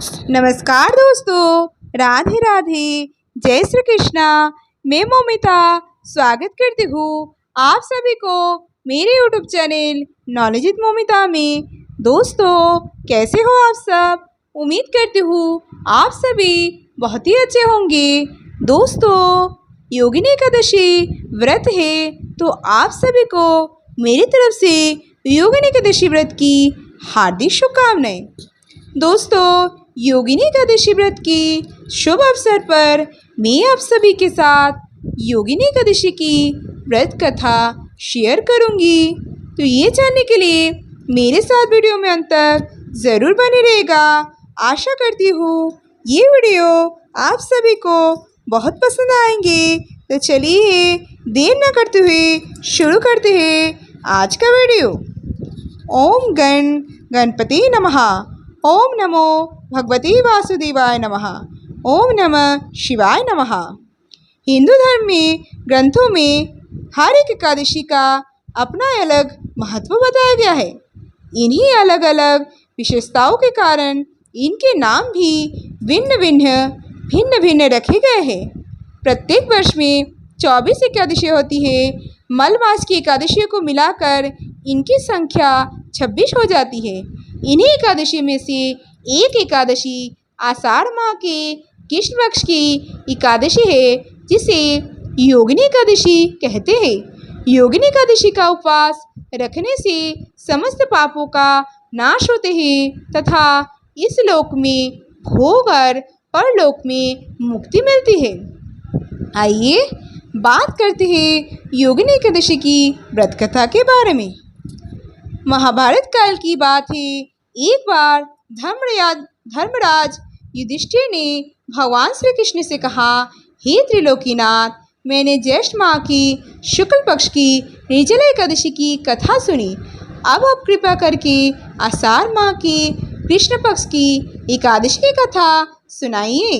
नमस्कार दोस्तों, राधे राधे, जय श्री कृष्णा। मैं मोमिता स्वागत करती हूँ आप सभी को मेरे YouTube channel knowledge with Momita में। दोस्तों, कैसे हो आप सब? उम्मीद करती हूँ आप सभी बहुत ही अच्छे होंगे। दोस्तों, योगिनी एकादशी व्रत है तो आप सभी को मेरी तरफ से योगिनी एकादशी व्रत की हार्दिक शुभकामनाएं। दोस्तों, योगिनी एकादशी व्रत की शुभ अवसर पर मैं आप सभी के साथ योगिनी एकादशी की व्रत कथा शेयर करूंगी। तो ये जानने के लिए मेरे साथ वीडियो में अंत तक ज़रूर बने रहेगा। आशा करती हूँ ये वीडियो आप सभी को बहुत पसंद आएंगे। तो चलिए देर न करते हुए शुरू करते हैं आज का वीडियो। ओम गणपति नमः। ओम नमो भगवते वासुदेवाय नमः। ओम नमः शिवाय नमः। हिंदू धर्म में ग्रंथों में हर एक एकादशी का अपना अलग महत्व बताया गया है। इन्हीं अलग अलग विशेषताओं के कारण इनके नाम भी भिन्न भिन्न रखे गए हैं। प्रत्येक वर्ष में 24 एकादशियाँ होती है। मल मास की एकादशियों को मिलाकर इनकी संख्या 26 हो जाती है। इन्हीं एकादशी में से एक एकादशी आषाढ़ माह के कृष्ण पक्ष की एकादशी है, जिसे योगिनी एकादशी कहते हैं। योगिनी एकादशी का उपवास रखने से समस्त पापों का नाश होते हैं तथा इस लोक में भोग और परलोक में मुक्ति मिलती है। आइए बात करते हैं योगिनी एकादशी की व्रत कथा के बारे में। महाभारत काल की बात है। एक बार धर्मराज युधिष्ठिर ने भगवान श्री कृष्ण से कहा, हे त्रिलोकीनाथ, मैंने ज्येष्ठ माह की शुक्ल पक्ष की निर्जला एकादशी की कथा सुनी। अब आप कृपा करके आषाढ़ माह की कृष्ण पक्ष की एकादशी की कथा सुनाइए।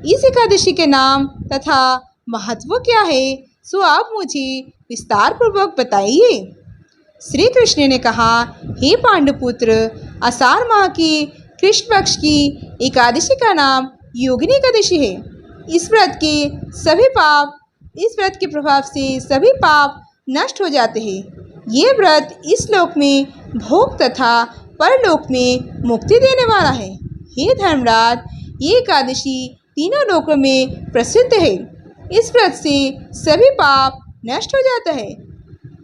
इस एकादशी के नाम तथा महत्व क्या है, सो आप मुझे विस्तार पूर्वक बताइए। श्री कृष्ण ने कहा, हे पांडुपुत्र, आषाढ़ माह की कृष्ण पक्ष की एकादशी का नाम योगिनी एकादशी है। इस व्रत के प्रभाव से सभी पाप नष्ट हो जाते हैं। ये व्रत इस लोक में भोग तथा परलोक में मुक्ति देने वाला है। हे धर्मराज, ये एकादशी तीनों लोकों में प्रसिद्ध है। इस व्रत से सभी पाप नष्ट हो जाता है।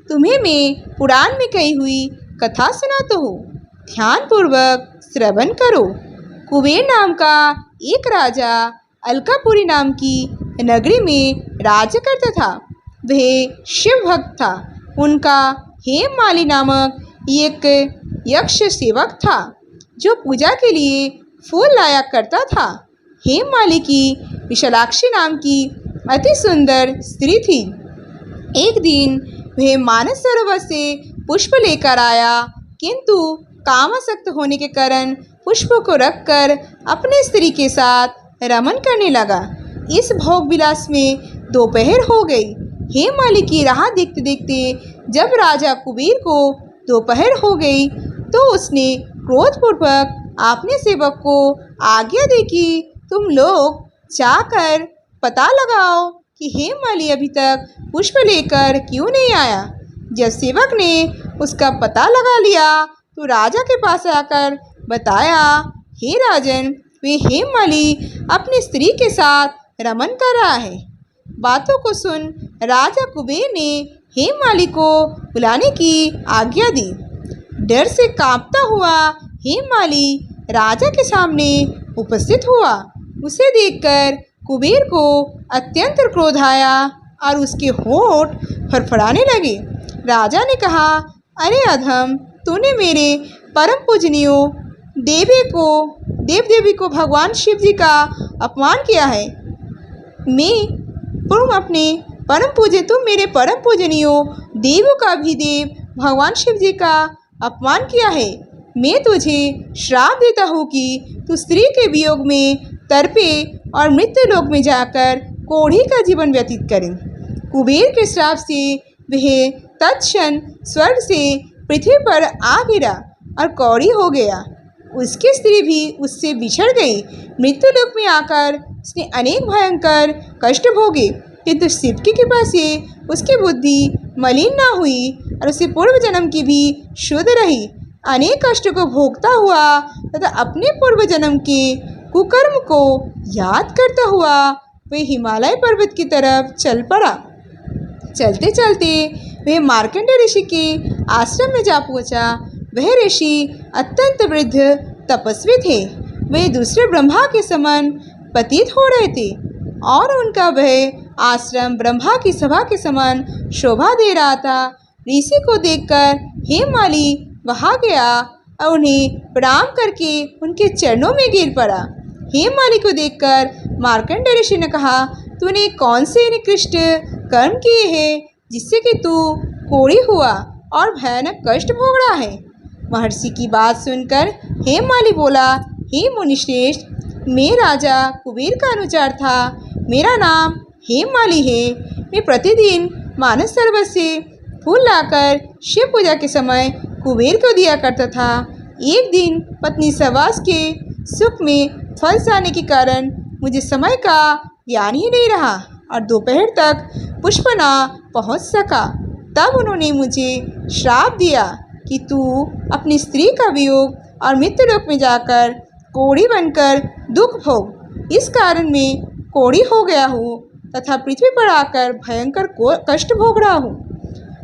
तुम्हें मैं पुराण में कही हुई कथा सुनाता हूँ, ध्यान पूर्वक श्रवण करो। कुबेर नाम का एक राजा अलकापुरी नाम की नगरी में राज्य करता था। वह शिव भक्त था। उनका हेममाली नामक एक यक्ष सेवक था जो पूजा के लिए फूल लाया करता था। हेममाली की विशालाक्षी नाम की अति सुंदर स्त्री थी। एक दिन वह मानस सरोवर से पुष्प लेकर आया, किंतु कामासक्त होने के कारण पुष्पों को रखकर अपने स्त्री के साथ रमन करने लगा। इस भोग विलास में दोपहर हो गई। हेममाली की राह देखते देखते जब राजा कुबेर को दोपहर हो गई तो उसने क्रोधपूर्वक अपने सेवक को आज्ञा दी कि तुम लोग जाकर पता लगाओ कि हेममाली अभी तक पुष्प लेकर क्यों नहीं आया। जब सेवक ने उसका पता लगा लिया तो राजा के पास आकर बताया, हे राजन, वे हेममाली अपनी स्त्री के साथ रमन कर रहा है। बातों को सुन राजा कुबेर ने हेममाली को बुलाने की आज्ञा दी। डर से कांपता हुआ हेममाली राजा के सामने उपस्थित हुआ। उसे देखकर कुबेर को अत्यंत क्रोध आया और उसके होंठ फड़फड़ाने लगे। राजा ने कहा, अरे अधम, तूने मेरे परम पूजनीय देव देवी को भगवान शिव जी का अपमान किया है। तुम मेरे परम पूजनीय देवों का भी देव भगवान शिव जी का अपमान किया है। मैं तुझे श्राप देता हूँ कि तू स्त्री के वियोग में तड़पे और मृत्यु लोक में जाकर कोढ़ी का जीवन व्यतीत करे। कुबेर के श्राप से वह तत्क्षण स्वर्ग से पृथ्वी पर आ गिरा और कौड़ी हो गया। उसकी स्त्री भी उससे बिछड़ गई। मृत्यु लोक में आकर उसने अनेक भयंकर कष्ट भोगे, किंतु शिव की कृपा से उसकी बुद्धि मलिन न हुई और उसे पूर्व जन्म की भी शुद्ध रही। अनेक कष्टों को भोगता हुआ तथा अपने पूर्व जन्म के कुकर्म को याद करता हुआ वह हिमालय पर्वत की तरफ चल पड़ा। चलते चलते वह मार्कंडेय ऋषि के आश्रम में जा पहुंचा। वह ऋषि अत्यंत वृद्ध तपस्वी थे। वे दूसरे ब्रह्मा के समान प्रतीत हो रहे थे और उनका वह आश्रम ब्रह्मा की सभा के समान शोभा दे रहा था। ऋषि को देखकर हेममाली वहां गया और उन्हें प्रणाम करके उनके चरणों में गिर पड़ा। हेममाली को देखकर मार्कंडेय ऋषि ने कहा, तूने कौन से निकृष्ट कर्म किए हैं जिससे कि तू कोढ़ी हुआ और भयानक कष्ट भोग रहा है। महर्षि की बात सुनकर हेममाली बोला, हे मुनिश्रेष्ठ, मैं राजा कुबेर का अनुचर था। मेरा नाम हेममाली है। मैं प्रतिदिन मानस सरोवर से फूल लाकर शिव पूजा के समय कुबेर को दिया करता था। एक दिन पत्नी सहवास के सुख में फंस जाने के कारण मुझे समय का ज्ञान ही नहीं रहा और दोपहर तक पुष्पना पहुंच सका। तब उन्होंने मुझे श्राप दिया कि तू अपनी स्त्री का वियोग और मृत्यु लोक में जाकर कोढ़ी बनकर दुख भोग। इस कारण मैं कोढ़ी हो गया हूँ तथा पृथ्वी पर आकर भयंकर कष्ट भोग रहा हूँ।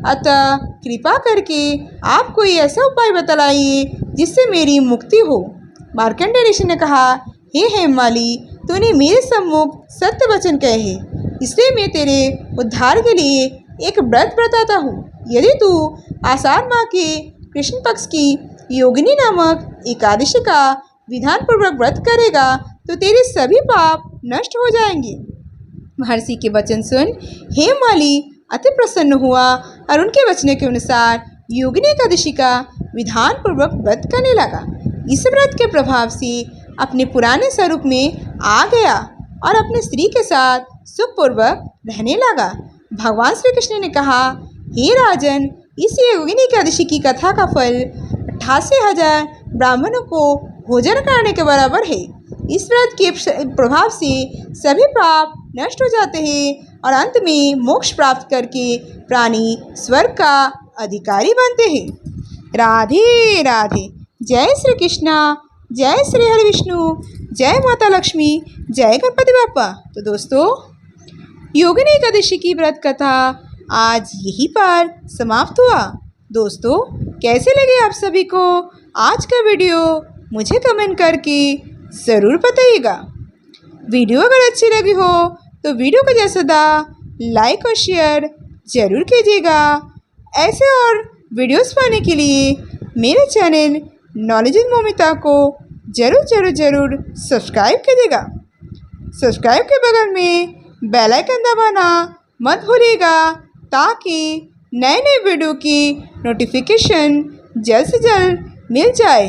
अतः कृपा करके आप कोई ऐसा उपाय बतलाइए जिससे मेरी मुक्ति हो। मार्कंडेय ऋषि ने कहा, हे हेममाली, तूने मेरे सम्मुख सत्य वचन कहे हैं, इसलिए मैं तेरे उद्धार के लिए एक व्रत बताता हूँ। यदि तू आषाढ़ माह के कृष्ण पक्ष की योगिनी नामक एकादशी का विधान पूर्वक व्रत करेगा तो तेरे सभी पाप नष्ट हो जाएंगे। महर्षि के वचन सुन हेममाली अति प्रसन्न हुआ और उनके वचनों के अनुसार योगिनी एकादशी का विधान पूर्वक व्रत करने लगा। इस व्रत के प्रभाव से अपने पुराने स्वरूप में आ गया और अपने स्त्री के साथ सुखपूर्वक रहने लगा। भगवान श्री कृष्ण ने कहा, हे राजन, इस योगिनी एकादशी की कथा का फल 88,000 ब्राह्मणों को भोजन कराने के बराबर है। इस व्रत के प्रभाव से सभी पाप नष्ट हो जाते हैं और अंत में मोक्ष प्राप्त करके प्राणी स्वर्ग का अधिकारी बनते हैं। राधे राधे। जय श्री कृष्णा, जय श्री हरि विष्णु, जय माता लक्ष्मी, जय गणपति बाप्पा। तो दोस्तों, योगिनी एकादशी की व्रत कथा आज यहीं पर समाप्त हुआ। दोस्तों, कैसे लगे आप सभी को आज का वीडियो मुझे कमेंट करके ज़रूर बताइएगा। वीडियो अगर अच्छी लगी हो तो वीडियो को जैसे सदा लाइक और शेयर ज़रूर कीजिएगा। ऐसे और वीडियोस पाने के लिए मेरे चैनल नॉलेज विद मोमिता को ज़रूर सब्सक्राइब कीजिएगा। सब्सक्राइब के बगल में बेल आइकन दबाना मत भूलिएगा ताकि नए नए वीडियो की नोटिफिकेशन जल्द से जल्द मिल जाए।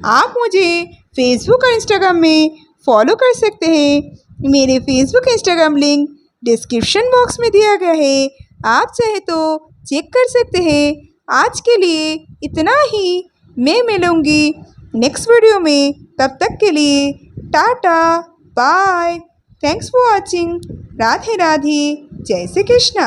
आप मुझे फेसबुक और इंस्टाग्राम में फॉलो कर सकते हैं। मेरे Facebook Instagram link description box में दिया गया है, आप चाहे तो चेक कर सकते हैं। आज के लिए इतना ही। मैं मिलूँगी नेक्स्ट वीडियो में। तब तक के लिए tata bye. Thanks for watching. Radhe Radhe. जय श्री कृष्णा।